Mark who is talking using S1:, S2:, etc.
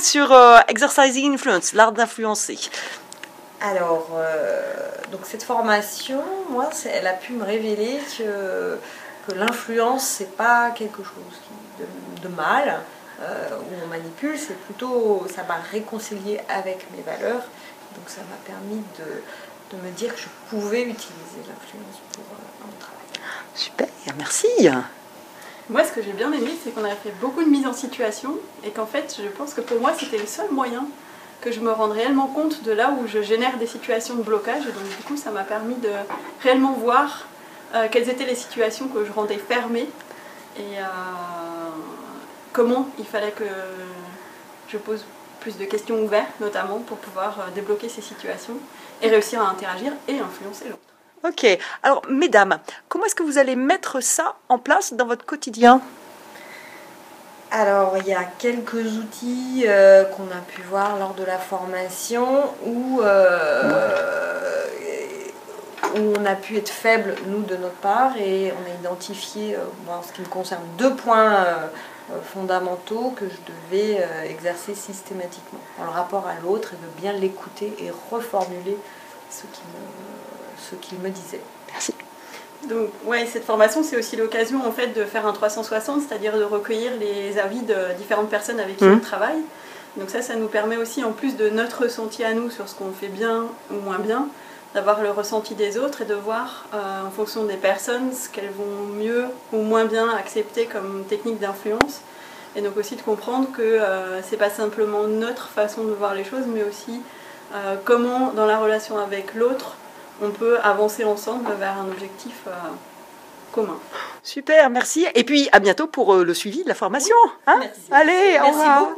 S1: sur Exercising Influence, l'art d'influencer.
S2: Alors, donc cette formation, moi, elle a pu me révéler que l'influence, c'est pas quelque chose de mal, où on manipule, c'est plutôt, ça m'a réconcilié avec mes valeurs, donc ça m'a permis de me dire que je pouvais utiliser l'influence pour mon travail.
S1: Super, merci.
S3: Moi, ce que j'ai bien aimé, c'est qu'on a fait beaucoup de mise en situation et qu'en fait, je pense que pour moi, c'était le seul moyen que je me rende réellement compte de là où je génère des situations de blocage. Et donc, du coup, ça m'a permis de réellement voir quelles étaient les situations que je rendais fermées et comment il fallait que je pose plus de questions ouvertes, notamment pour pouvoir débloquer ces situations et réussir à interagir et influencer l'autre.
S1: Ok, alors mesdames, comment est-ce que vous allez mettre ça en place dans votre quotidien?
S2: Alors, il y a quelques outils qu'on a pu voir lors de la formation où on a pu être faible, nous, de notre part, et on a identifié, en ce qui me concerne, 2 points fondamentaux que je devais exercer systématiquement dans le rapport à l'autre et de bien l'écouter et reformuler ce qu'il me disait.
S1: Merci.
S3: Donc, ouais, cette formation, c'est aussi l'occasion en fait de faire un 360, c'est-à-dire de recueillir les avis de différentes personnes avec qui on travaille. Donc ça nous permet aussi, en plus de notre ressenti à nous sur ce qu'on fait bien ou moins bien, d'avoir le ressenti des autres et de voir en fonction des personnes ce qu'elles vont mieux ou moins bien accepter comme technique d'influence. Et donc aussi de comprendre que c'est pas simplement notre façon de voir les choses, mais aussi comment dans la relation avec l'autre, on peut avancer ensemble vers un objectif commun.
S1: Super, merci. Et puis à bientôt pour le suivi de la formation.
S2: Oui, merci.
S1: Allez, au revoir.